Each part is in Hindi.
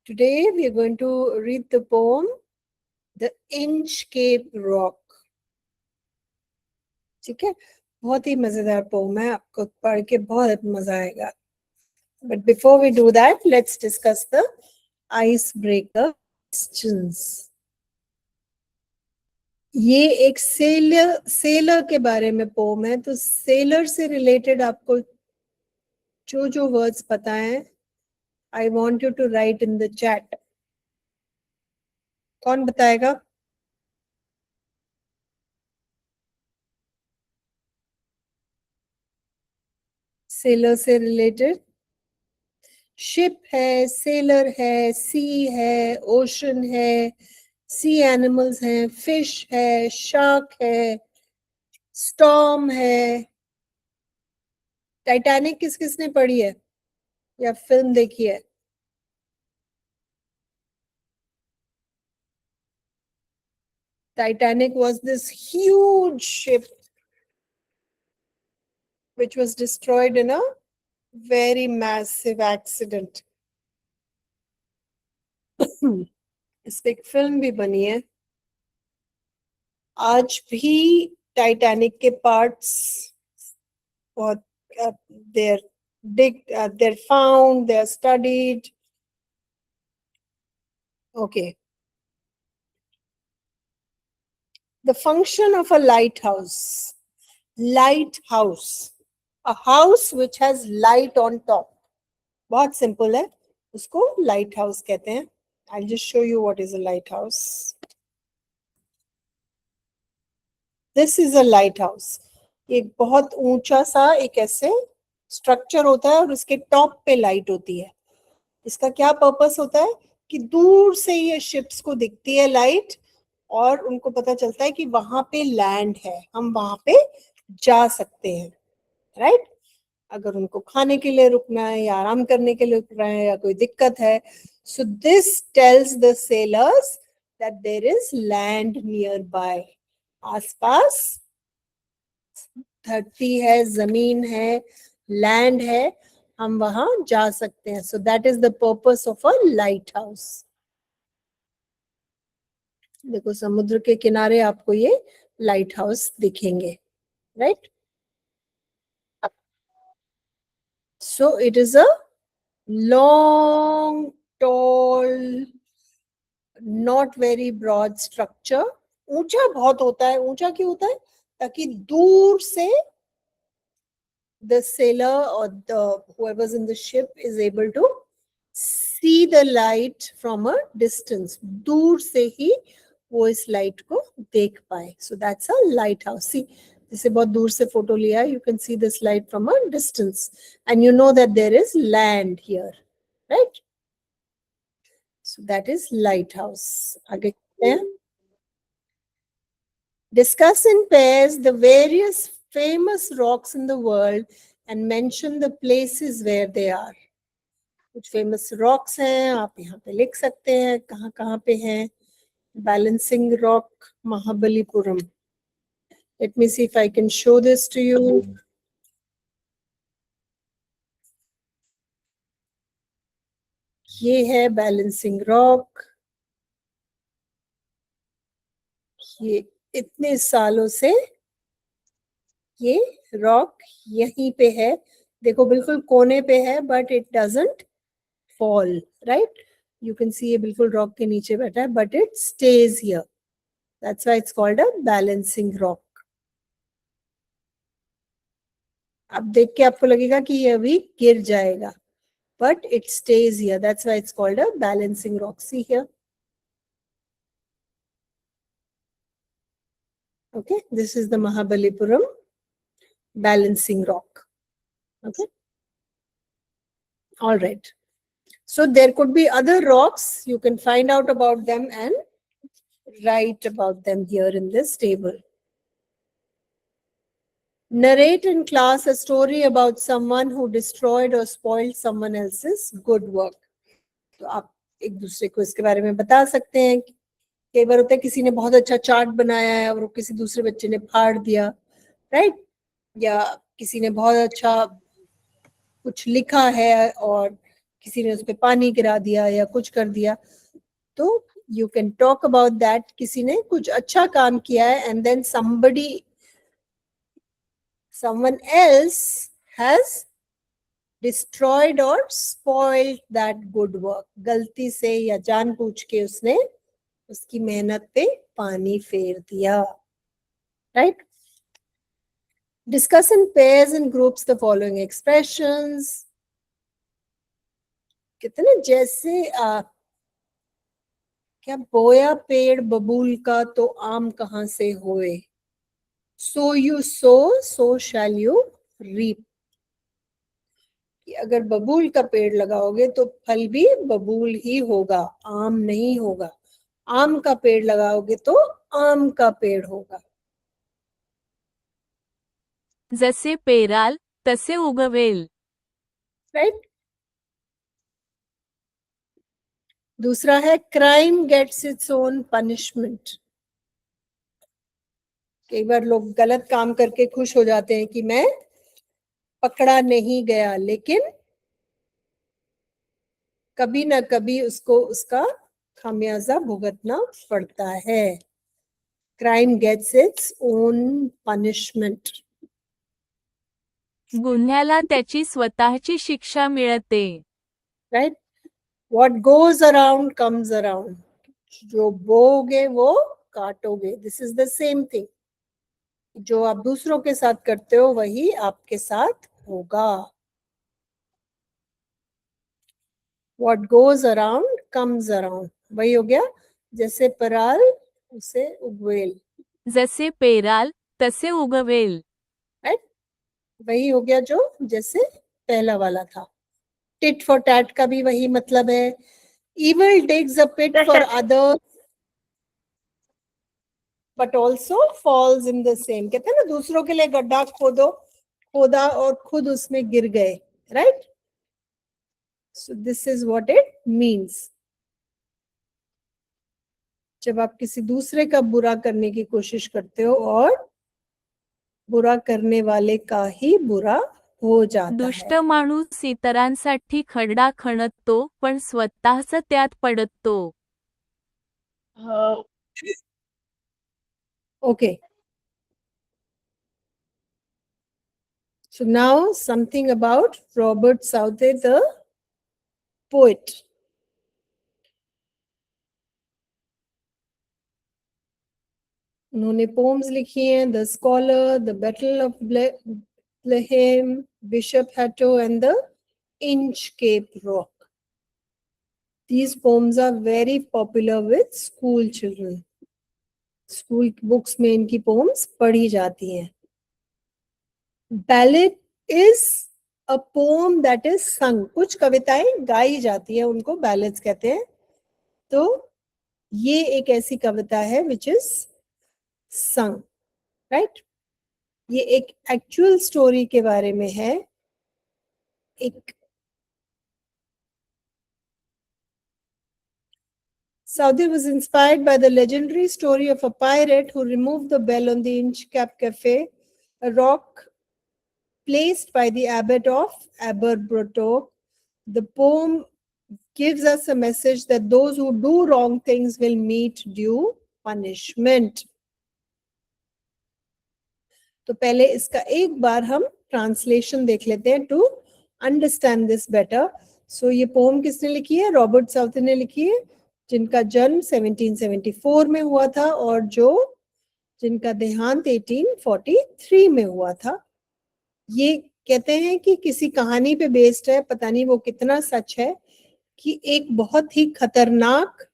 Today we are going to read the poem The Inchcape Rock. ठीक है, बहुत ही मजेदार पोम है, आपको पढ़ के बहुत मजा आएगा. But before we do that, let's discuss the icebreaker questions. ये एक सेलर के बारे में पोम है, तो सेलर से रिलेटेड आपको जो वर्ड्स पता है, I want you to write in the chat. कौन बताएगा? सेलर से रिलेटेड शिप है, सेलर है, सी है, ओशन है, सी एनिमल्स हैं, फिश है, शार्क है, स्टॉर्म है. टाइटैनिक किसने पढ़ी है या फिल्म देखी है? Titanic was this huge ship which was destroyed in a very massive accident. इस पे एक फिल्म भी बनी है. आज भी टाइटैनिक के पार्ट्स बहुत they're found, they're studied. Okay. The function of a lighthouse. Lighthouse. A house which has light on top. बहुत simple है. उसको lighthouse कहते हैं. I'll just show you what is a lighthouse. This is a lighthouse. एक बहुत ऊंचा सा एक ऐसे स्ट्रक्चर होता है और उसके टॉप पे लाइट होती है. इसका क्या पर्पस होता है कि दूर से ये शिप्स को दिखती है लाइट और उनको पता चलता है कि वहां पे लैंड है, हम वहां पे जा सकते हैं. राइट? अगर उनको खाने के लिए रुकना है या आराम करने के लिए रुकना है या कोई दिक्कत है, so this tells the sailors that there is land nearby. आसपास धरती है, जमीन है, लैंड है, हम वहां जा सकते हैं. So that is the purpose of a lighthouse. देखो समुद्र के किनारे आपको ये लाइट हाउस दिखेंगे. Right? So it is a long, tall, not very broad structure. ऊंचा बहुत होता है. ऊंचा क्यों होता है? ताकि दूर से the sailor or the whoever's in the ship is able to see the light from a distance. दूर से ही वो इस लाइट को देख पाए. So that's a lighthouse. See, जैसे बहुत दूर से फोटो लिया, you can see this light from a distance and you know that there is land here, right? So that is lighthouse. आगे कहते हैं, discuss in pairs the various famous rocks in the world and mention the places where they are. कुछ फेमस रॉक्स हैं, आप यहाँ पे लिख सकते हैं कहाँ कहाँ पे हैं. Balancing rock, Mahabalipuram. Let me see if I can show this to you. ये है बैलेंसिंग रॉक. ये इतने सालों से ये रॉक यहीं पे है. देखो बिल्कुल कोने पे है, but it doesn't fall. Right? You can see ये बिल्कुल रॉक के नीचे बैठा है, but it stage here. That's why it's called a balancing rock. अब देख के आपको लगेगा कि ये अभी गिर जाएगा, but it stays here. That's why it's called a balancing rock. See here. Okay, this is the Mahabalipuram balancing rock. Okay. All right. So there could be other rocks. You can find out about them and write about them here in this table. Narrate in class a story about someone who destroyed or spoiled someone else's good work. तो आप एक दूसरे को इसके बारे में बता सकते हैं. कई बार होता है किसी ने बहुत अच्छा चार्ट बनाया है और किसी दूसरे बच्चे ने फाड़ दिया. राइट? या किसी ने बहुत अच्छा कुछ लिखा है और किसी ने उस पे पानी गिरा दिया या कुछ कर दिया, तो you can talk about that. किसी ने कुछ अच्छा काम किया है and then someone else has destroyed or spoiled that good work. गलती से या जानबूझ के उसने उसकी मेहनत पे पानी फेर दिया. Right? Discuss in pairs and groups the following expressions. कितने जैसे क्या बोया पेड़ बबूल का तो आम कहाँ से होए. So you sow, so shall you reap. कि अगर बबूल का पेड़ लगाओगे तो फल भी बबूल ही होगा, आम नहीं होगा. आम का पेड़ लगाओगे तो आम का पेड़ होगा. जसे पेराल तसे उगवेल. राइट. दूसरा है crime gets its own punishment. कई बार लोग गलत काम करके खुश हो जाते हैं कि मैं पकड़ा नहीं गया, लेकिन कभी ना कभी उसको उसका खामियाजा भुगतना पड़ता है. Crime gets its own punishment. गुन्ह्याला त्याची स्वतःची शिक्षा मिळते. Right. What goes around comes around. जो बोगे वो काटोगे. This is the same thing. जो आप दूसरों के साथ करते हो वही आपके साथ होगा. What goes around comes around. वही हो गया. जैसे पराल उसे उगवेल. जसे पेराल तसे उगवेल. राइट. वही हो गया जो जैसे पहला वाला था. टिट फॉर टैट का भी वही मतलब है. Evil digs a pit for others but also falls in the same. कहते हैं ना, दूसरों के लिए गड्ढा खोदा और खुद उसमें गिर गए. Right. So this is what it means. जब आप किसी दूसरे का बुरा करने की कोशिश करते हो और बुरा करने वाले का ही बुरा हो जाता दुष्ट है. माणूस इतरांसाठी खडा खणतो पण स्वतःच त्यात पडतो. Okay. So now something about Robert Southey, the poet. उन्होंने पोम्स लिखी हैं. The scholar, the battle of Bethlehem, Bishop Hatto and the Inchcape Rock. These poems are very popular with school children. School books में इनकी पोम्स पढ़ी जाती हैं. Ballad is a poem that is sung. कुछ कविताएं गाई जाती है, उनको ballads कहते हैं. तो ये एक ऐसी कविता है which is sung. Right? ये एक एक्चुअल स्टोरी के बारे में है. एक Southey was inspired by the legendary story of a pirate who removed the bell on the Inchcape Cafe, a rock placed by the abbot of Aberbrothock. The poem gives us a message that those who do wrong things will meet due punishment. तो पहले इसका एक बार हम ट्रांसलेशन देख लेते हैं टू अंडरस्टैंड दिस बेटर. सो ये पोम किसने लिखी है? रॉबर्ट साउथी ने लिखी है, जिनका जन्म 1774 में हुआ था और जिनका देहांत 1843 में हुआ था. ये कहते हैं कि किसी कहानी पे बेस्ड है. पता नहीं वो कितना सच है कि एक बहुत ही खतरनाक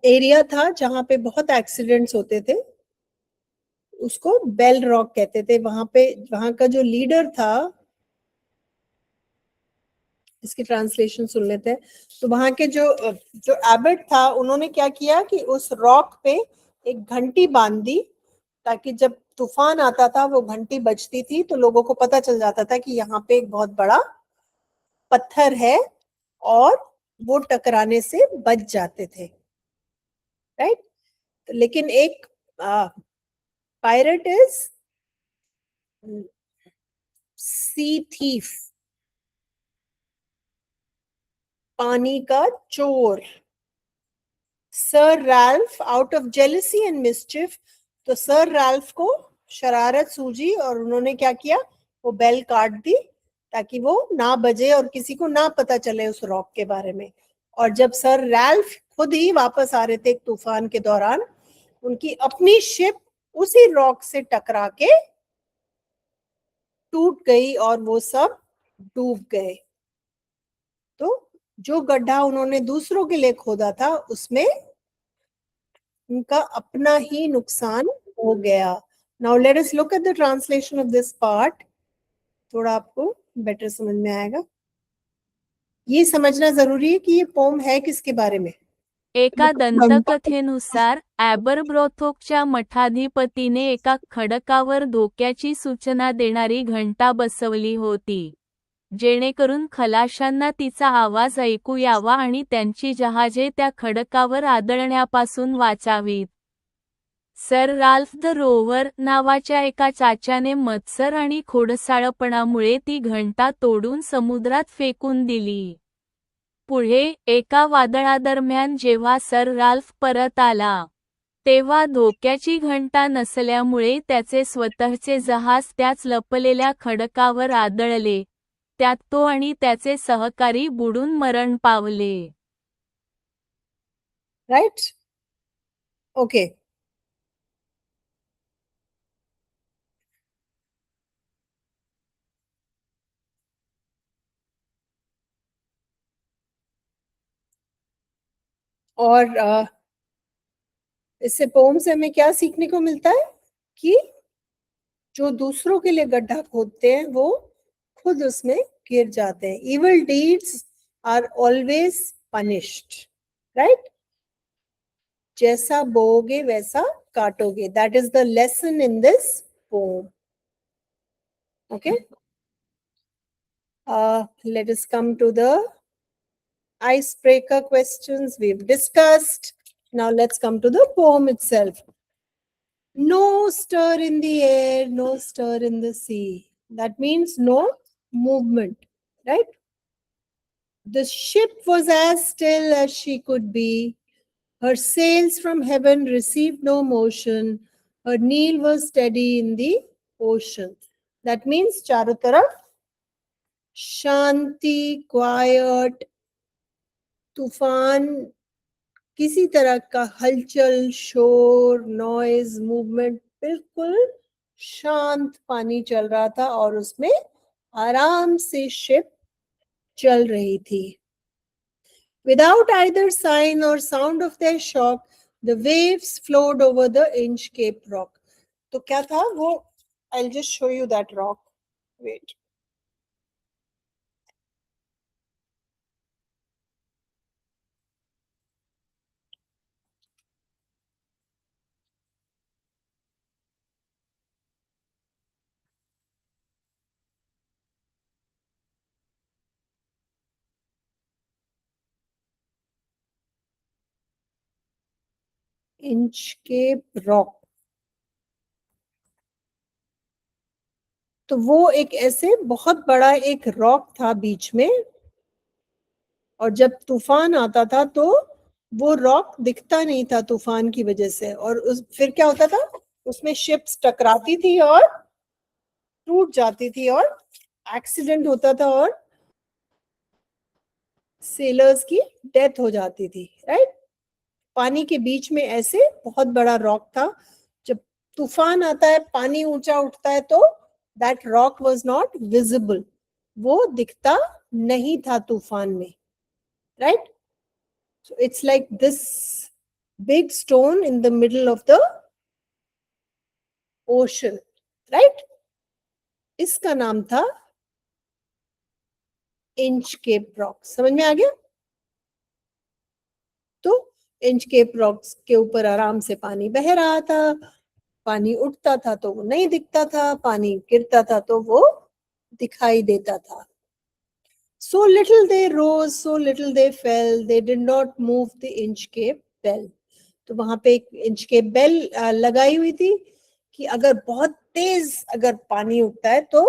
एरिया था जहां पे बहुत एक्सीडेंट्स होते थे. उसको बेल रॉक कहते थे. वहां का जो लीडर था, इसकी ट्रांसलेशन सुन लेते हैं. तो वहां के जो एबट था, उन्होंने क्या किया कि उस रॉक पे एक घंटी बांध दी, ताकि जब तूफान आता था वो घंटी बजती थी तो लोगों को पता चल जाता था कि यहाँ पे एक बहुत बड़ा पत्थर है और वो टकराने से बच जाते थे. राइट. लेकिन एक पायरेट इज सी थीफ. पानी का चोर. Sir Ralph out of jealousy and mischief, तो सर रैल्फ को शरारत सूझी और उन्होंने क्या किया, वो बेल काट दी ताकि वो ना बजे और किसी को ना पता चले उस रॉक के बारे में. और जब सर रैल्फ खुद ही वापस आ रहे थे एक तूफान के दौरान, उनकी अपनी शिप उसी रॉक से टकरा के टूट गई और वो सब डूब गए. तो जो गड्ढा उन्होंने दूसरों के लिए खोदा था उसमें उनका अपना ही नुकसान हो गया. Now let us look at the translation of this part. थोड़ा आपको बेटर समझ में आएगा. ये समझना जरूरी है कि ये पोम है किसके बारे में. एका दंतकथेनुसार ॲबरब्रोथोकच्या मठाधिपतीने एका खडकावर धोक्याची सूचना देणारी घंटा बसवली होती, जेणेकरून खलाशांना तिचा आवाज ऐकू यावा आणि त्यांची जहाजे त्या खडकावर आदळण्यापासून वाचावीत. सर राल्फ द रोव्हर नावाच्या एका चाच्याने मत्सर आणि खोडसाळपणामुळे ती घंटा तोडून समुद्रात फेकून दिली. पुढे एका वादळादरम्यान जेव्हा सर राल्फ परत आला, तेव्हा धोक्याची घंटा नसल्यामुळे त्याचे स्वतःचे जहाज त्याच लपलेल्या खडकावर आदळले, त्यात तो आणि त्याचे सहकारी बुडून मरण पावले. राइट. ओके. और इससे पोम से हमें क्या सीखने को मिलता है कि जो दूसरों के लिए गड्ढा खोदते हैं वो खुद उसमें गिर जाते हैं. Evil deeds are always punished. Right. जैसा बोओगे वैसा काटोगे. That is the lesson in this poem. Okay. Let us come to the icebreaker questions we've discussed. Now let's come to the poem itself. No stir in the air, no stir in the sea. That means no movement, right? The ship was as still as she could be. Her sails from heaven received no motion. Her keel was steady in the ocean. That means चारों तरफ शांति, क्वाइट, तूफान, किसी तरह का हलचल, शोर, नॉइज, मूवमेंट, बिल्कुल शांत पानी चल रहा था और उसमें आराम से शिप चल रही थी. Without either sign or sound of their shock, the waves flowed over the Inchcape Rock. तो क्या था वो? I'll just show you that rock. Wait. Inchcape Rock. तो वो एक ऐसे बहुत बड़ा एक रॉक था बीच में, और जब तूफान आता था तो वो रॉक दिखता नहीं था तूफान की वजह से, और फिर क्या होता था, उसमें शिप्स टकराती थी और टूट जाती थी और एक्सीडेंट होता था और सेलर्स की डेथ हो जाती थी. राइट. पानी के बीच में ऐसे बहुत बड़ा रॉक था. जब तूफान आता है, पानी ऊंचा उठता है, तो that rock was not visible. वो दिखता नहीं था तूफान में. Right. So it's like this big stone in the middle of the ocean. Right. इसका नाम था इंचकेप रॉक. समझ में आ गया? तो इंचकेप रॉक्स के ऊपर आराम से पानी बह रहा था. पानी उठता था तो वो नहीं दिखता था, पानी गिरता था तो वो दिखाई देता था. So little they rose, so little they fell. They did not move the Inchcape bell. तो वहां पे एक इंचकेप बेल लगाई हुई थी कि अगर बहुत तेज अगर पानी उठता है तो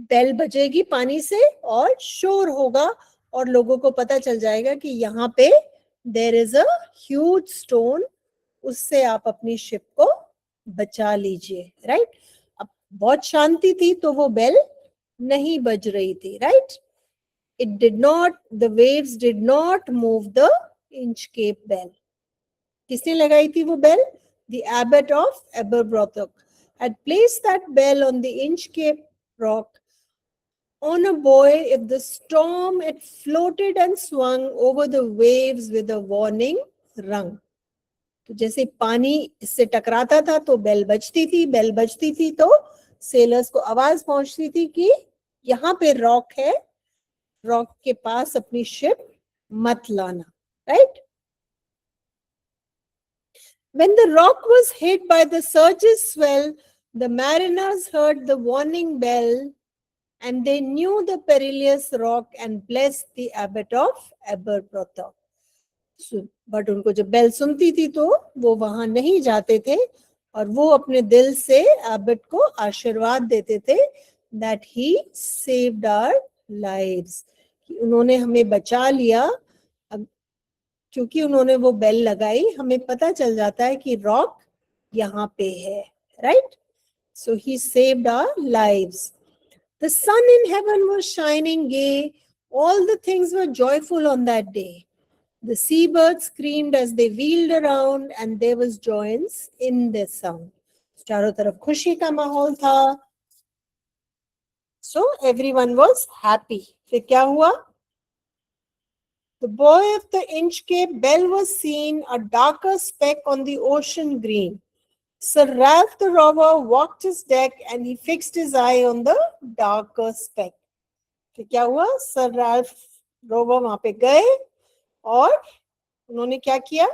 बेल बजेगी पानी से और शोर होगा और लोगों को पता चल जाएगा कि यहाँ पे there is a huge stone, उससे आप अपनी शिप को बचा लीजिए, राइट। अब बहुत शांति थी तो वो बेल नहीं बज रही थी, right. It did not, the waves did not move the Inchcape bell. किसने लगाई थी वो bell? The abbot of Aberbrothock had placed that bell on the Inchcape rock on a buoy. If the storm, it floated and swung over the waves with a warning rung. तो जैसे पानी इससे टकराता था तो बेल बजती थी, बेल बजती थी तो सेलर्स को आवाज पहुंचती थी कि यहाँ पे रॉक है, रॉक के पास अपनी शिप मत लाना, right. When the rock was hit by the surge's swell, the mariners heard the warning bell and they knew the perilous rock and blessed the abbot of Aberbrothock. But उनको जब बेल सुनती थी तो वो वहां नहीं जाते थे और वो अपने दिल से एबट को आशीर्वाद देते थे that he saved our lives, कि उन्होंने हमें बचा लिया। क्योंकि उन्होंने वो बेल लगाई, हमें पता चल जाता है कि रॉक यहाँ पे है, right. So he saved our lives. The sun in heaven was shining gay, all the things were joyful on that day. The seabirds screamed as they wheeled around and there was joyance in their sound. चारों तरफ खुशी का माहौल था। So everyone was happy. फिर क्या हुआ? The buoy of the Inchcape bell was seen, a darker speck on the ocean green. Sir Ralph the rover walked his deck and he fixed his eye on the darker speck. फिर क्या हुआ? Sir Ralph rover वहां पे गए और उन्होंने क्या किया?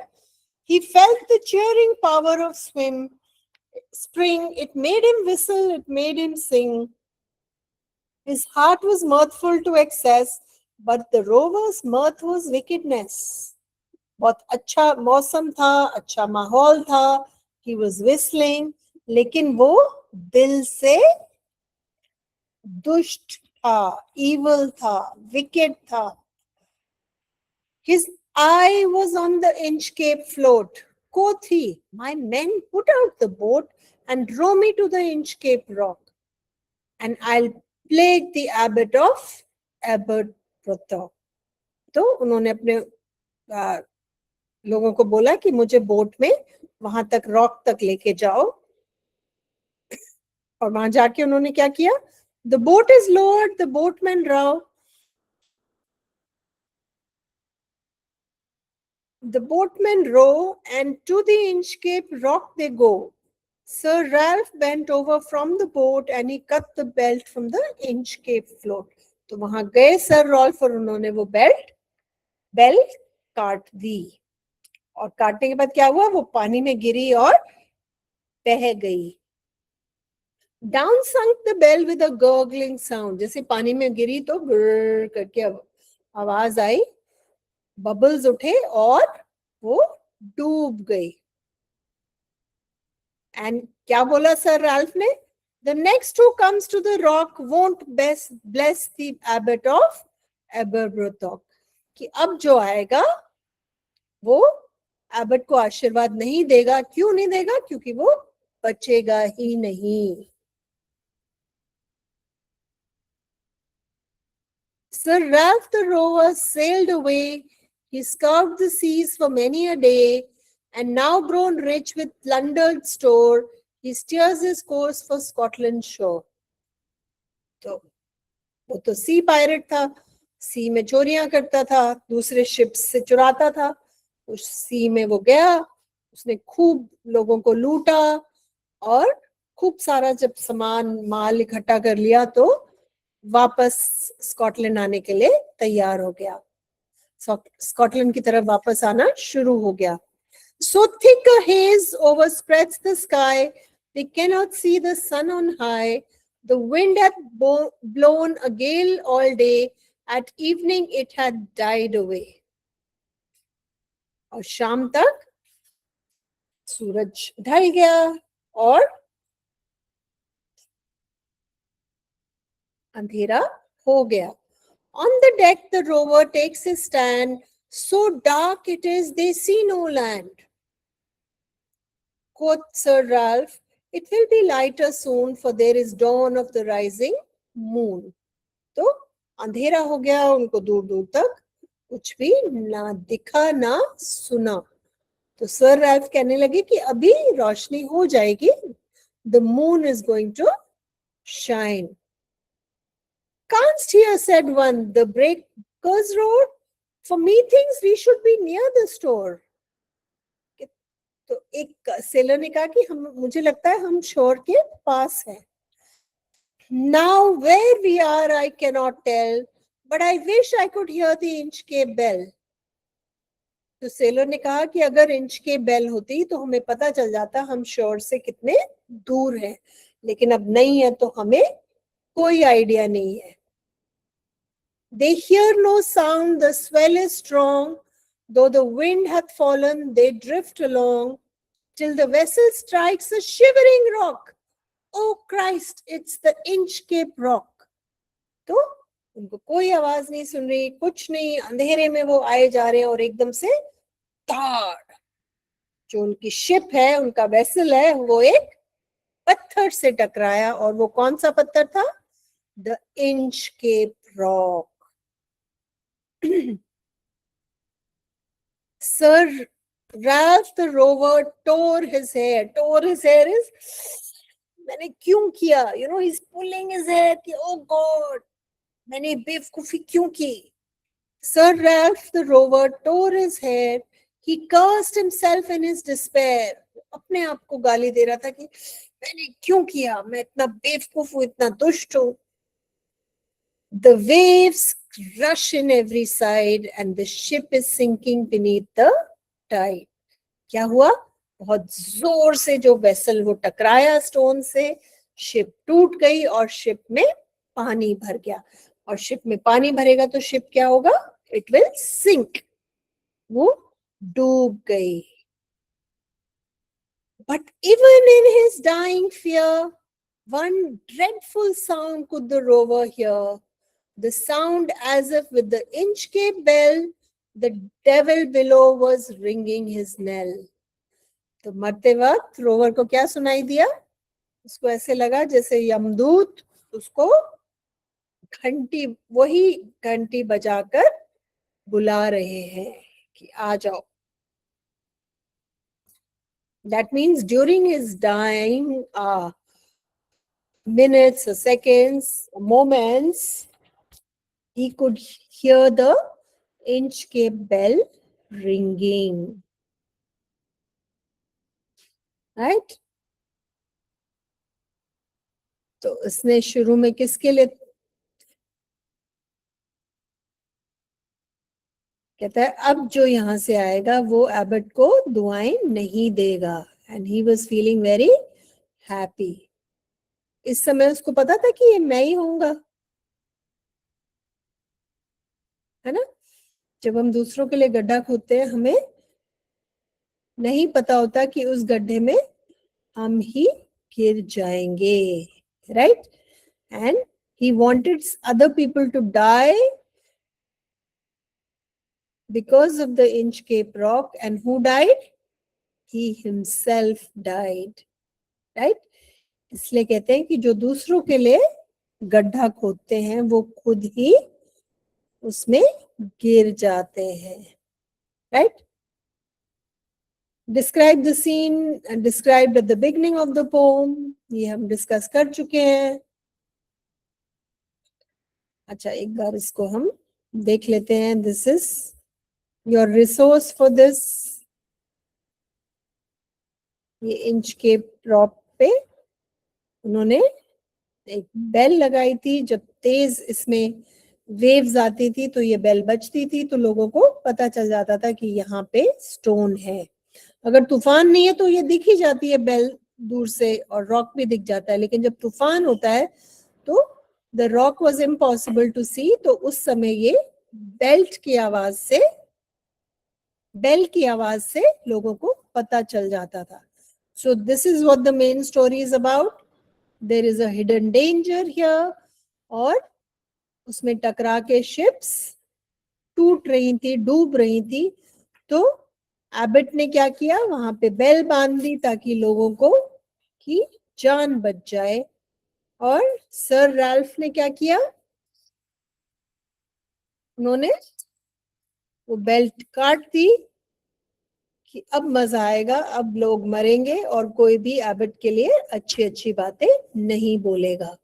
He felt the cheering power of spring. It made him whistle, it made him sing. His heart was mirthful to excess, but the rover's mirth was wickedness. बहुत अच्छा मौसम था, अच्छा माहौल था, he was whistling, लेकिन वो दिल से दुष्ट था, evil था, wicked था. His eye was on the Inchcape float. Quoth he, my men, put out the boat and row me to the Inchcape rock, and I'll plague the abbot of Aberbrothock. तो उन्होंने अपने लोगों को बोला कि मुझे बोट में वहां तक रॉक तक लेके जाओ, और वहां जाके उन्होंने क्या किया? The boat is lowered, the boatmen row. The boatmen row, and to the Inchcape rock they go. Sir Ralph bent over from the boat and he cut the belt from the Inchcape float. तो वहां गए सर रॉल्फ और उन्होंने वो बेल्ट काट दी, और काटने के बाद क्या हुआ? वो पानी में गिरी और बह गई। Down sunk the bell with a gurgling sound. जैसे पानी में गिरी तो गुर करके आवाज आई, बबल्स उठे और वो डूब गई। एंड क्या बोला सर रैल्फ ने? The next who comes to the rock won't bless the abbot of Aberbrothock. कि अब जो आएगा वो एबट को आशीर्वाद नहीं देगा। क्यों नहीं देगा? क्योंकि वो बचेगा ही नहीं। Sir Ralph the rover sailed away. He scoured the seas for many a day, and now grown rich with plundered store, he steers his course for Scotland's shore. तो वो तो सी पायरेट था, सी में चोरियां करता था, दूसरे शिप्स से चुराता था। उस सी में वो गया, उसने खूब लोगों को लूटा और खूब सारा जब सामान माल इकट्ठा कर लिया तो वापस स्कॉटलैंड आने के लिए तैयार हो गया, स्कॉटलैंड की तरफ वापस आना शुरू हो गया। So thick a haze overspreads the sky, they cannot see the sun on high. The wind had blown a gale all day, at evening it had died away. और शाम तक सूरज ढल गया और अंधेरा हो गया, On the deck the rover takes his stand, so dark it is they see no land. Quoth Sir Ralph, it will be lighter soon, for there is dawn of the rising moon. तो अंधेरा हो गया, उनको दूर दूर तक कुछ भी ना दिखा ना सुना. तो सर रैल्फ कहने लगे कि अभी रोशनी हो जाएगी. The moon is going to shine. Canst hear, said one, the breakers roar? For methinks we should be near the store. तो एक सेलर ने कहा कि हम, मुझे लगता है हम शोर के पास हैं. Now where we are I cannot tell, but I wish I could hear the Inchcape bell. तो सेलर ने कहा कि अगर इंचकेप बेल होती तो हमें पता चल जाता हम शोर से कितने दूर हैं, लेकिन अब नहीं है तो हमें कोई आइडिया नहीं है. They hear no sound, the swell is strong, though the wind hath fallen, they drift along, till the vessel strikes a shivering rock. Oh Christ, it's the Inchcape Rock. तो उनको कोई आवाज नहीं सुन रही, कुछ नहीं, अंधेरे में वो आए जा रहे हैं और एकदम से ताड़, जो उनकी शिप है, उनका वेसल है, वो एक पत्थर से टकराया. और वो कौन सा पत्थर था? The Inchcape rock. Sir Ralph the rover tore his hair. Tore his hair is, मैंने क्यों किया? You know, he's pulling his hair कि oh God, मैंने बेवकूफी क्यों की? Sir Ralph the rover tore his hair. He cursed himself in his despair. अपने आप को गाली दे रहा था कि मैंने क्यों किया? मैं इतना बेवकूफ हूँ, इतना दुष्ट हूँ. The waves rush in every side and the ship is sinking beneath the tide. क्या हुआ? बहुत जोर से जो वेसल वो टकराया स्टोन से, शिप टूट गई और शिप में पानी भर गया. और शिप में पानी भरेगा तो शिप क्या होगा? इट विल सिंक, वो डूब गई. But even in his dying fear, one dreadful sound could the rover hear. The sound as if with the Inchcape bell, the devil below was ringing his knell. तो मरते वक्त रोवर को क्या सुनाई दिया? उसको ऐसे लगा जैसे यमदूत उसको घंटी, वही घंटी बजाकर बुला रहे हैं कि आ जाओ. That means during his dying minutes, or seconds, or moments, he could hear the Inchcape bell ringing. Right? तो इसने शुरू में किसके लिए कहता है, अब जो यहाँ से आएगा वो एबट को दुआएं नहीं देगा. And he was feeling very happy. इस समय उसको पता था कि ये मैं ही होऊंगा, है ना. जब हम दूसरों के लिए गड्ढा खोदते हैं, हमें नहीं पता होता कि उस गड्ढे में हम ही गिर जाएंगे. Right? And he wanted other people to die because of the Inchcape rock. And who died? He himself died. Right? इसलिए कहते हैं कि जो दूसरों के लिए गड्ढा खोदते हैं वो खुद ही उसमें गिर जाते हैं. Right? Describe the scene described at the beginning of the poem. ये हम डिस्कस कर चुके हैं. अच्छा, एक बार इसको हम देख लेते हैं. This is your resource for this. ये इंचकेप रॉक पे उन्होंने एक बेल लगाई थी. जब तेज इसमें वेव्स आती थी तो ये बेल बजती थी, तो लोगों को पता चल जाता था कि यहाँ पे स्टोन है. अगर तूफान नहीं है तो ये दिख ही जाती है बेल दूर से, और रॉक भी दिख जाता है. लेकिन जब तूफान होता है तो the rock was impossible to see. तो उस समय ये बेल्ट की आवाज से, बेल की आवाज से लोगों को पता चल जाता था. So this is what the main story is about. There is a hidden danger here, और उसमें टकरा के शिप्स टूट रही थी, डूब रही थी। तो एबट ने क्या किया, वहां पे बेल बांध दी ताकि लोगों को की जान बच जाए। और सर रैल्फ ने क्या किया, उन्होंने वो बेल्ट काट दी कि अब मजा आएगा, अब लोग मरेंगे और कोई भी एबट के लिए अच्छी अच्छी बातें नहीं बोलेगा।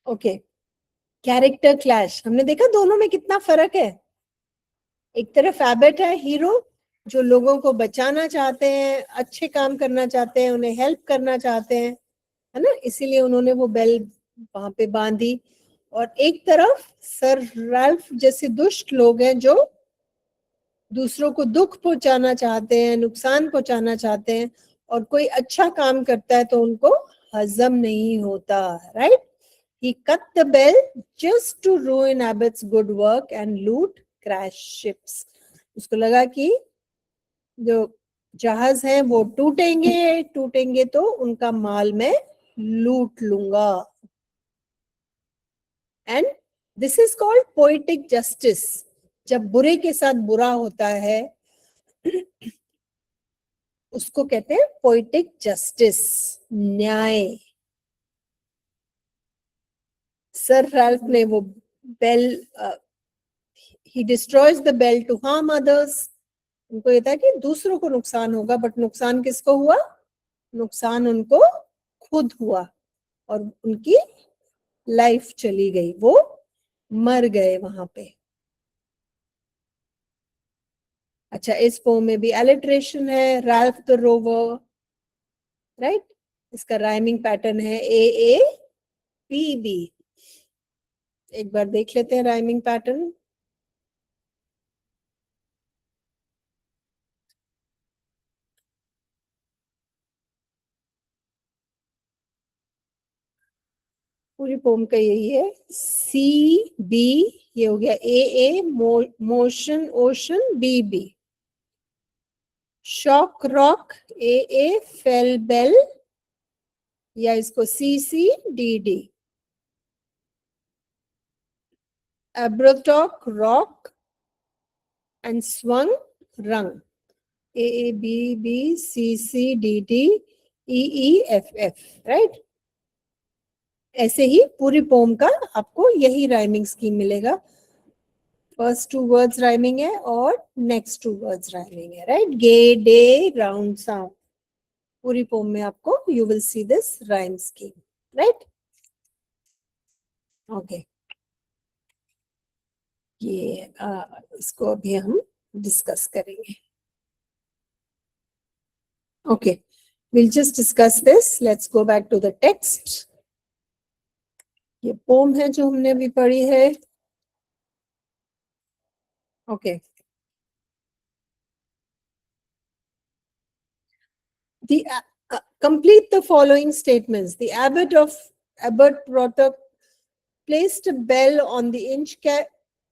ओके, कैरेक्टर क्लैश हमने देखा, दोनों में कितना फर्क है। एक तरफ एबट है हीरो, जो लोगों को बचाना चाहते हैं, अच्छे काम करना चाहते हैं, उन्हें हेल्प करना चाहते हैं, है ना, इसीलिए उन्होंने वो बेल वहां पे बांधी। और एक तरफ सर रैल्फ जैसे दुष्ट लोग हैं जो दूसरों को दुख पहुंचाना चाहते हैं, नुकसान पहुंचाना चाहते हैं, और कोई अच्छा काम करता है तो उनको हजम नहीं होता, right. He cut the bell just to ruin Abbott's good work and loot crash ships. उसको लगा कि जो जहाज हैं वो टूटेंगे, टूटेंगे तो उनका माल मैं लूट लूंगा। And this is called poetic justice. जब बुरे के साथ बुरा होता है उसको कहते हैं पोएटिक जस्टिस, न्याय। सर रैल्फ ने वो bell, he destroys the bell to harm others. उनको ये था कि दूसरों को नुकसान होगा, बट नुकसान किसको हुआ, नुकसान उनको खुद हुआ और उनकी लाइफ चली गई, वो मर गए वहां पे। अच्छा, इस पोम में भी एलिट्रेशन है, रैल्फ द रोवर, राइट। इसका राइमिंग पैटर्न है ए ए पी बी। एक बार देख लेते हैं राइमिंग पैटर्न। पूरी पोम का यही है, सी बी, ये हो गया A A, motion ocean, B B, shock rock, A A, fell bell, या इसको C C D D, Aberbrothok rock and swung rung, A A B B, C C D D, E E F F, right. ऐसे ही पूरी पोम का आपको यही राइमिंग स्कीम मिलेगा। फर्स्ट टू वर्ड्स राइमिंग है और नेक्स्ट टू वर्ड्स राइमिंग है, right. Gay day round sound, पूरी पोम में आपको you will see this rhyme scheme, right. Okay, ये इसको अभी हम डिस्कस करेंगे। Okay, we'll just discuss this. Let's go back to the text. ये पोम है जो हमने अभी पढ़ी है। Okay, the complete the following statements. The abbot of Abbot Brotok placed a bell on the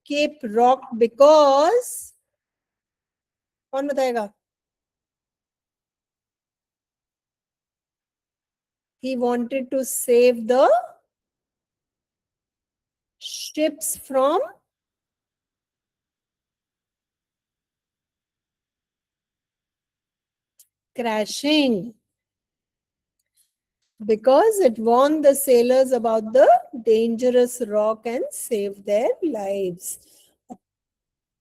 Cape Rock because, कौन बताएगा? He wanted to save the ships from crashing, because it warned the sailors about the dangerous rock and saved their lives.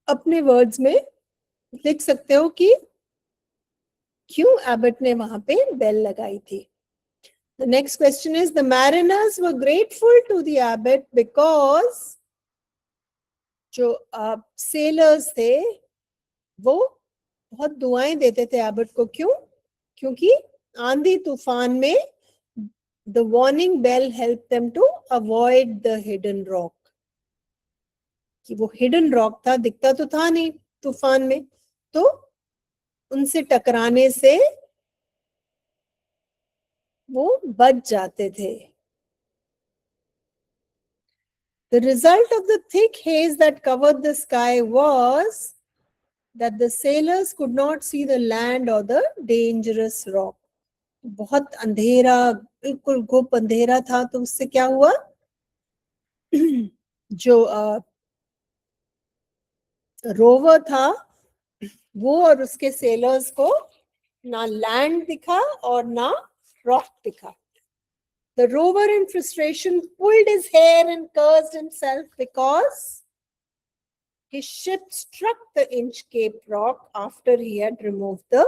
अपने वर्ड्स में लिख सकते हो कि क्यों एबट ने वहां पे बेल लगाई थी। The next question is, the mariners were grateful to the abbot because जो sailors थे वो बहुत दुआएं देते थे एबट को। क्यों? क्योंकि आंधी तूफान में the warning bell helped them to avoid the hidden rock. कि वो hidden rock था, दिखता तो था नहीं तूफान में, तो उनसे टकराने से वो बच जाते थे। The result of the thick haze that covered the sky was that the sailors could not see the land or the dangerous rock. बहुत अंधेरा, बिल्कुल गुप अंधेरा था, तो उससे क्या हुआ, जो रोवर था वो और उसके सेलर्स को ना लैंड दिखा और ना रॉक दिखा. The rover in frustration pulled his hair and cursed himself because his ship struck the Inchcape rock after he had removed the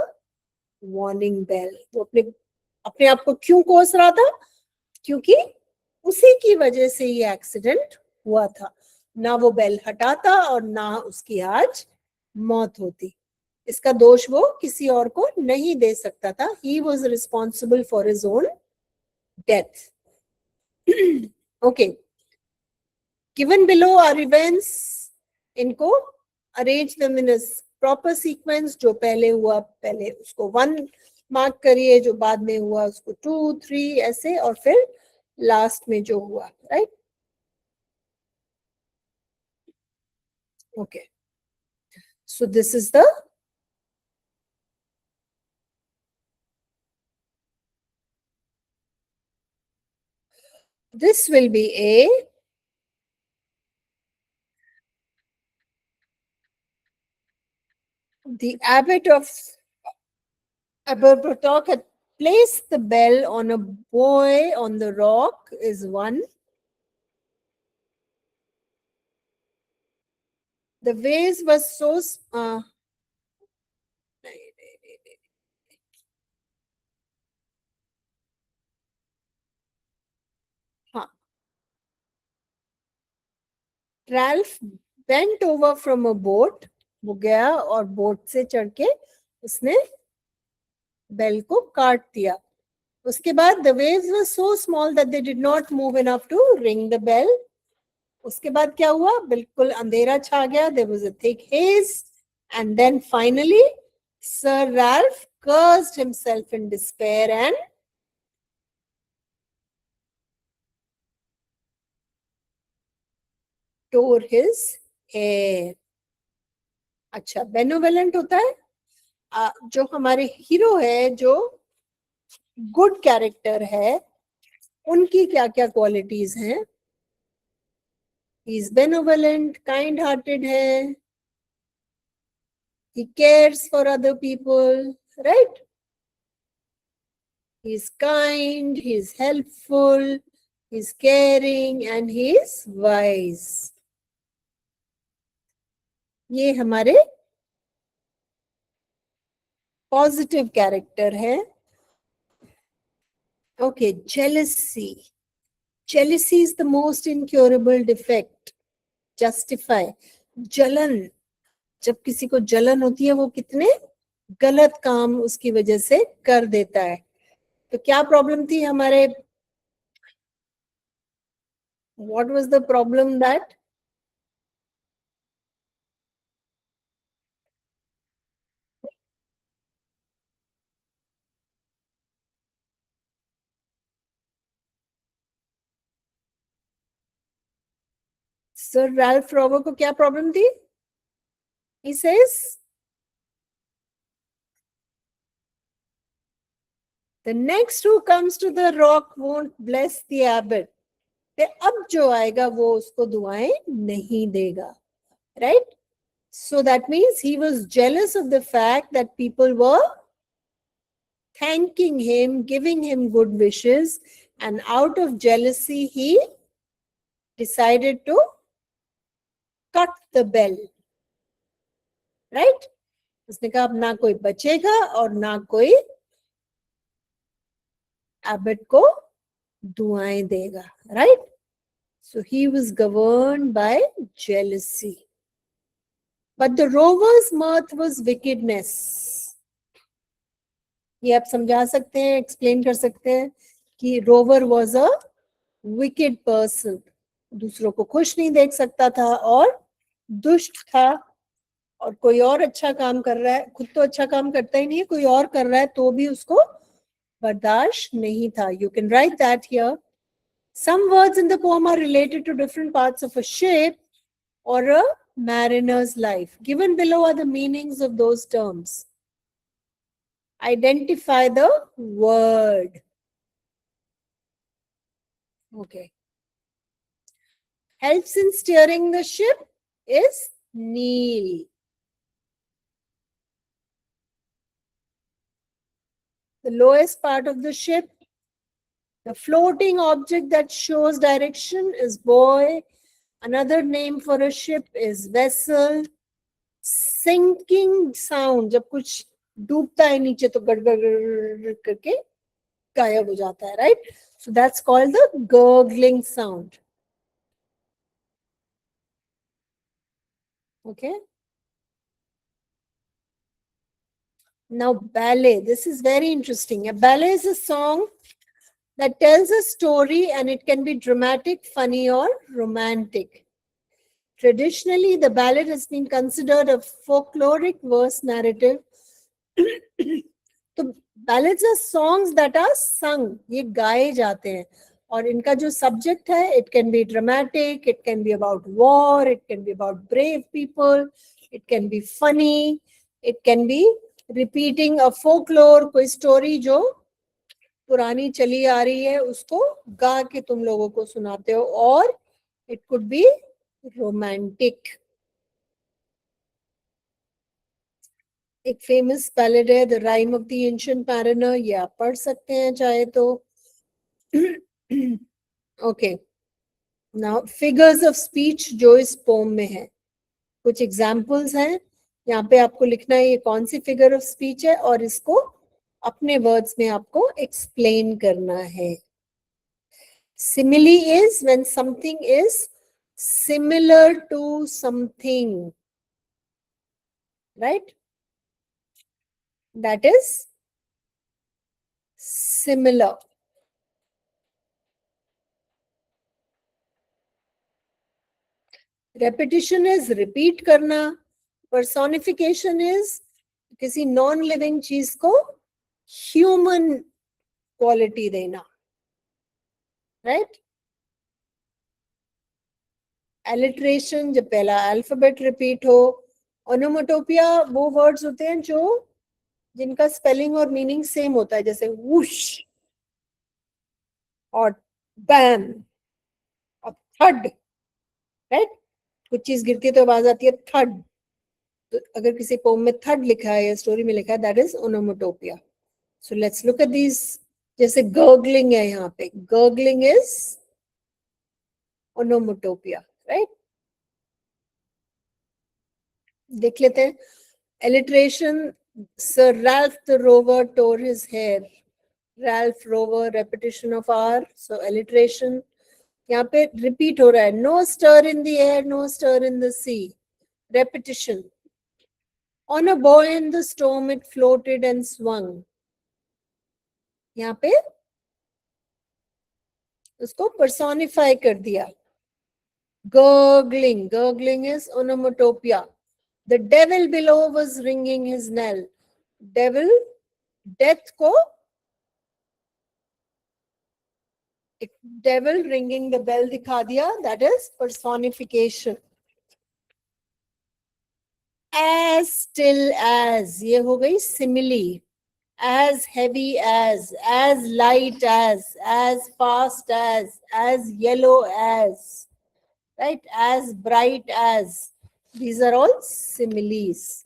warning bell. वो अपने आप को क्यों कोस रहा था? क्योंकि उसी की वजह से ये एक्सीडेंट हुआ था. ना वो बेल हटाता और ना उसकी आज मौत होती. इसका दोष वो किसी और को नहीं दे सकता था. He was responsible for his own death. Okay. Given below are events, इनको arrange them in a proper sequence. जो पहले हुआ पहले उसको 1 मार्क करिए, जो बाद में हुआ उसको 2, 3 ऐसे, और फिर लास्ट में जो हुआ, right? Okay. So this is the this will be A. The abbot of Aberbrothock had placed the bell on a buoy on the rock is 1. The waves were so Ralph bent over from a boat. वो गया और बोट से चढ़ के उसने बेल को काट दिया. उसके बाद the waves were so small that they did not move enough to ring the bell. उसके बाद क्या हुआ? बिल्कुल अंधेरा छा गया. There was a thick haze, and then finally Sir Ralph cursed himself in despair and tore his hair. अच्छा, बेनोवेलेंट होता है जो हमारे हीरो है, जो गुड कैरेक्टर है, उनकी क्या क्या क्वालिटीज हैं? He is benevolent, kind hearted है, he cares for other people, right? He is kind, he is helpful, he is caring, and he is wise. ये हमारे पॉजिटिव कैरेक्टर है. Okay, jealousy. Jealousy is the most incurable defect. Justify. जलन, जब किसी को जलन होती है वो कितने गलत काम उसकी वजह से कर देता है. तो क्या प्रॉब्लम थी हमारे? What was the problem that Sir Ralph Rover को क्या प्रॉब्लम थी? He says the next who comes to the rock won't bless the abbot. ते अब जो आएगा वो उसको दुआएं नहीं देगा, right? So that means he was jealous of the fact that people were thanking him, giving him good wishes, and out of jealousy he decided to cut the bell, right? उसने कहा अब ना कोई बचेगा और ना कोई abbot को दुआएं देगा, right? So he was governed by jealousy. But the rover's mirth was wickedness. ये आप समझा सकते हैं, एक्सप्लेन कर सकते हैं कि rover was a wicked person. दूसरों को खुश नहीं देख सकता था और दुष्ट था. और कोई और अच्छा काम कर रहा है, खुद तो अच्छा काम करता ही नहीं है, कोई और कर रहा है तो भी उसको बर्दाश्त नहीं था. You can write that here. Some words in the poem are related to different parts of a ship or a mariner's life. Given below are the meanings of those terms. Identify the word. Okay. Helps in steering the ship is kneel. The lowest part of the ship, the floating object that shows direction is buoy. Another name for a ship is vessel. Sinking sound, जब कुछ डूबता है नीचे तो गड़गड़ करके गायब हो जाता है, right? So that's called the gurgling sound. Okay. Now ballet, this is very interesting. A ballet is a song that tells a story and it can be dramatic, funny or romantic. Traditionally, the ballad has been considered a folkloric verse narrative. तो ballads are songs that are sung, ये गाए जाते हैं और इनका जो subject है, it can be dramatic, it can be about war, it can be about brave people, it can be funny, it can be repeating a folklore, कोई story जो पुरानी चली आ रही है उसको गा के तुम लोगों को सुनाते हो, और it could be romantic. एक फेमस बैलेड है the rhyme of the ancient mariner, ये आप पढ़ सकते हैं चाहे तो. Okay. Now figures of speech जो इस पोम में है, कुछ एग्जांपल्स हैं. यहाँ पे आपको लिखना है ये कौन सी फिगर ऑफ स्पीच है और इसको अपने वर्ड्स में आपको एक्सप्लेन करना है. Simile is when something is similar to something, right? That is similar. Repetition is repeat करना. Personification is किसी नॉन लिविंग चीज को ह्यूमन क्वालिटी देना, राइट? Alliteration जब पहला अल्फाबेट रिपीट हो. ओनोमोटोपिया वो वर्ड्स होते हैं जो जिनका स्पेलिंग और मीनिंग सेम होता है, जैसे वुश और बैम और थड, राइट? कुछ चीज गिरती है तो आवाज आती है थड. तो अगर किसी पोम में थड लिखा है या स्टोरी में लिखा है, that is onomatopoeia. So let's look at these. जैसे गर्गलिंग है यहाँ पे, गर्गलिंग इज ओनोमोटोपिया, राइट? देख लेते हैं. Alliteration, Sir Ralph the Rover tore his hair. Ralph Rover, repetition of R, so alliteration. यहाँ पे repeat हो रहा है. No stir in the air, no stir in the sea. Repetition. On a buoy in the storm, it floated and swung. यहाँ पे उसको personify कर दिया. Gurgling, gurgling is onomatopoeia. The devil below was ringing his knell. Devil, death को, devil ringing the bell दिखा दिया, that is personification. As still as, ये हो गई simile. As heavy as light as fast as yellow as, right? As bright as. These are all similes.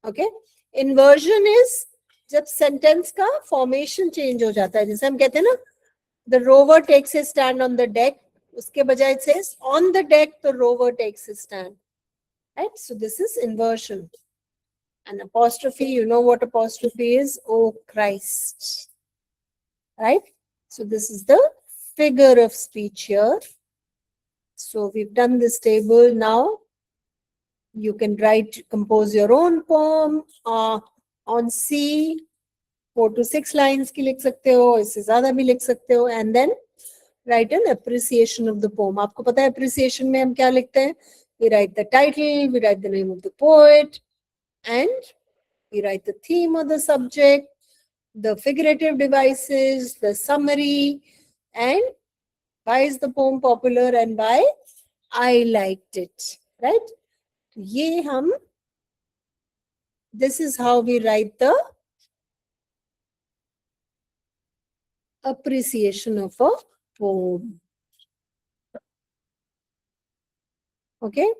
Okay. Inversion is जब sentence का formation change हो जाता है, जैसे हम कहते हैं ना, the rover takes his stand on the deck, उसके बजाय it says on the deck the rover takes his stand, right? So this is inversion. An apostrophe, you know what apostrophe is? Oh Christ, right? So this is the figure of speech here. So we've done this table. Now you can compose your own poem on C. 4 to 6 lines की लिख सकते हो, इससे ज़्यादा भी लिख सकते हो, and then write an appreciation of the poem. आपको पता है appreciation में हम क्या लिखते हैं? We write the title, we write the name of the poet, and we write the theme or the subject, the figurative devices, the summary, and why is the poem popular and why I liked it, right? ये हम This is how we write the appreciation of a poem. Okay.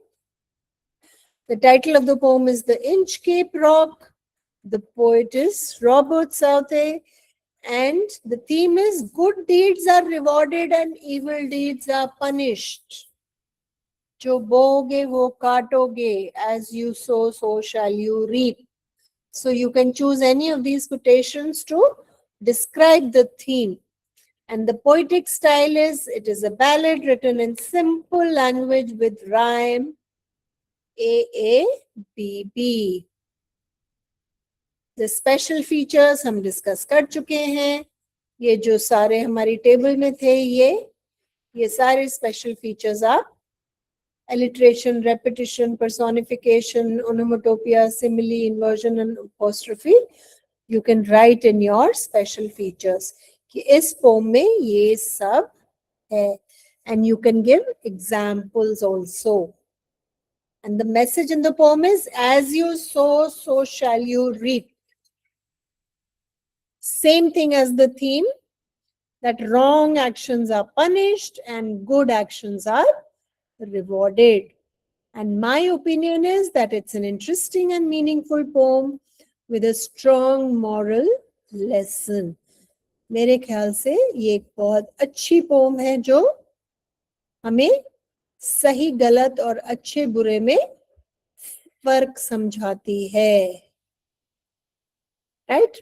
The title of the poem is The Inchcape Rock. The poet is Robert Southey. And the theme is good deeds are rewarded and evil deeds are punished. जो बोगे वो काटोगे, as you sow, so shall you reap. So you can choose any of these quotations to describe the theme. And the poetic style is, it is a ballad written in simple language with rhyme. AABB. The special features हम डिस्कस कर चुके हैं. ये जो सारे हमारी टेबल में थे, ये सारे स्पेशल फीचर्स आप alliteration, repetition, personification, onomatopoeia, simile, inversion and apostrophe, you can write in your special features कि इस poem में ये सब है. And you can give examples also. And the message in the poem is, as you sow, so shall you reap. Same thing as the theme, that wrong actions are punished and good actions are rewarded. And my opinion is that it's an interesting and meaningful poem with a strong moral lesson. मेरे ख्याल से ये एक बहुत अच्छी पोम है जो हमें सही गलत और अच्छे बुरे में फर्क समझाती है. Right?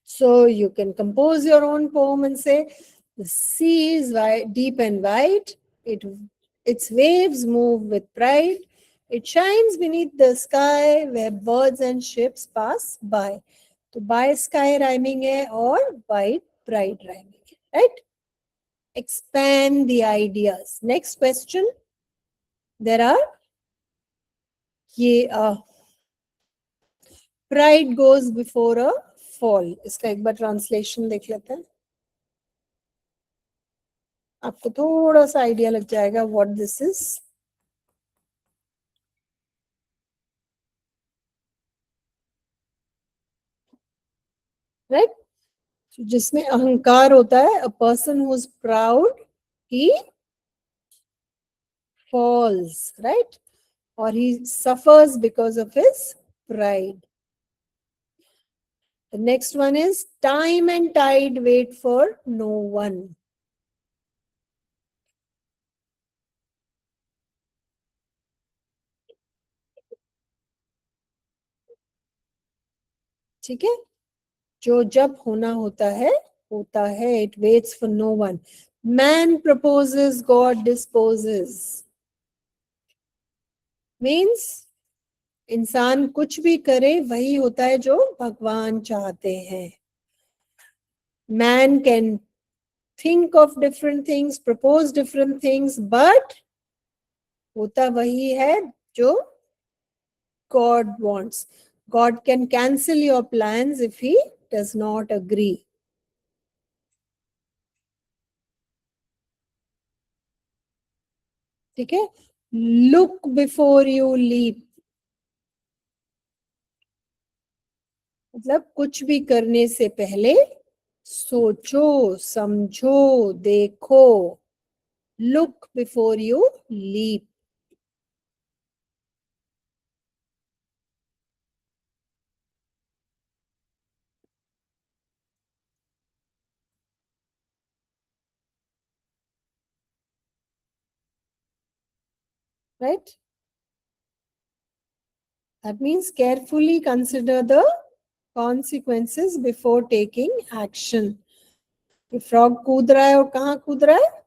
So you can compose your own poem and say, the sea is wide, deep and wide. Its waves move with pride. It shines beneath the sky where birds and ships pass by. तो by sky rhyming है और by pride rhyming है, right? Expand the ideas. Next question. There are ये pride goes before a fall. इसका एक बार translation देख लेते हैं. आपको थोड़ा सा आइडिया लग जाएगा what this is. Right? जिसमें अहंकार होता है, a person who is proud, he falls, right? Or he suffers because of his pride. The next one is, time and tide wait for no one. ठीक है, जो जब होना होता है, it waits for no one. Man proposes, God disposes. Means इंसान कुछ भी करे वही होता है जो भगवान चाहते हैं. Man can think of different things, propose different things, but होता वही है जो God wants. God can cancel your plans if he does not agree. ठीक है, look before you leap. मतलब कुछ भी करने से पहले सोचो, समझो, देखो. Look before you leap. Right? That means carefully consider the consequences before taking action. ये frog कूद रहा है और कहाँ कूद रहा है?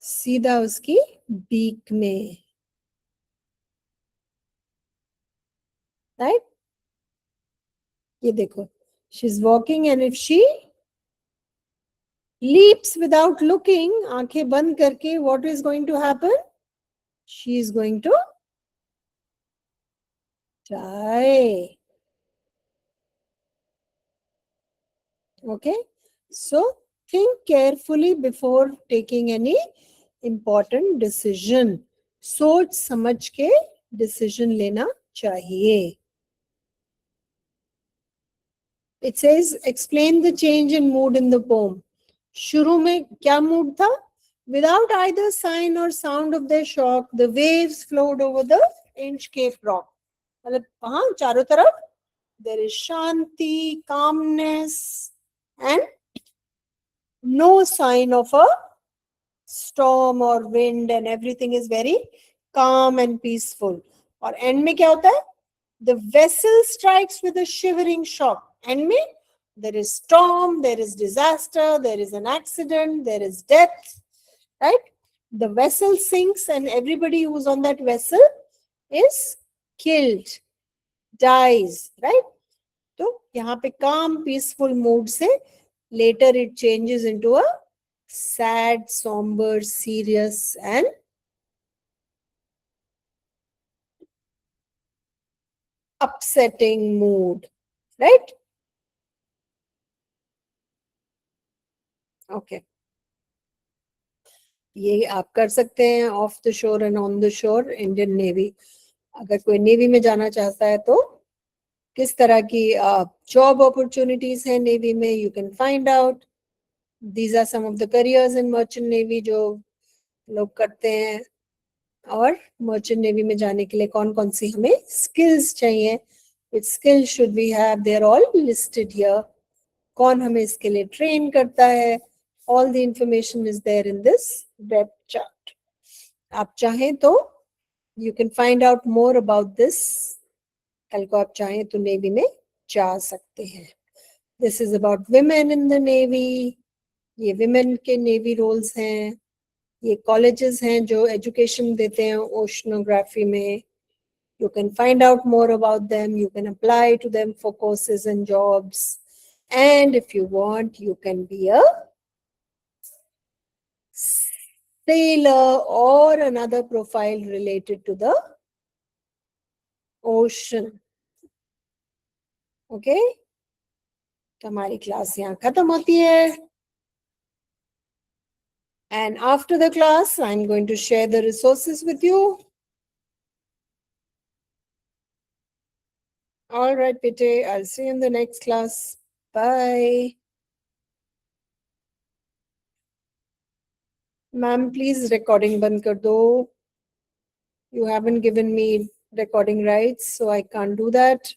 सीधा उसकी बीक में. Right? ये देखो, she's walking and if she leaps without looking, आंखें बंद करके, what is going to happen? She is going to die. Okay, so think carefully before taking any important decision. सोच समझ के डिसीजन लेना चाहिए. It says explain the change in mood in the poem. शुरू में क्या मूड था? Without either sign or sound of their shock, the waves flowed over the Inch Cape rock. मतलब वहां चारों तरफ there is shanti, calmness, and no sign of a storm or wind, and everything is very calm and peaceful. और end में क्या होता है? The vessel strikes with a shivering shock. End में there is storm, there is disaster, there is an accident, there is death, right? The vessel sinks and everybody who's on that vessel is killed, dies, right? तो यहाँ पे calm, peaceful mood से later it changes into a sad, somber, serious and upsetting mood, right? Okay. ये आप कर सकते हैं of the shore and on the shore Indian navy. अगर कोई नेवी में जाना चाहता है तो किस तरह की जॉब अपॉर्चुनिटीज है नेवी में, you can find out. These are some of the careers in merchant navy जो लोग करते हैं. और मर्चेंट नेवी में जाने के लिए कौन कौन सी हमें स्किल्स चाहिए, which skills should we have, they are all listed here. कौन हमें इसके लिए ट्रेन करता है, all the information is there in this web chart. आप चाहें तो you can find out more about this. कल को आप चाहें तो नेवी में जा सकते हैं. This is about women in the navy. ये women के नेवी रोल्स हैं. ये कॉलेजेस हैं जो एजुकेशन देते हैं ओशनोग्राफी में. You can find out more about them. You can apply to them for courses and jobs. And if you want, you can be a sailor or another profile related to the ocean. Okay? तो हमारी क्लास यहाँ खत्म होती है. And after the class, I'm going to share the resources with you. All right, Pite, I'll see you in the next class. Bye. Ma'am, please recording band kar do. You haven't given me recording rights, so I can't do that.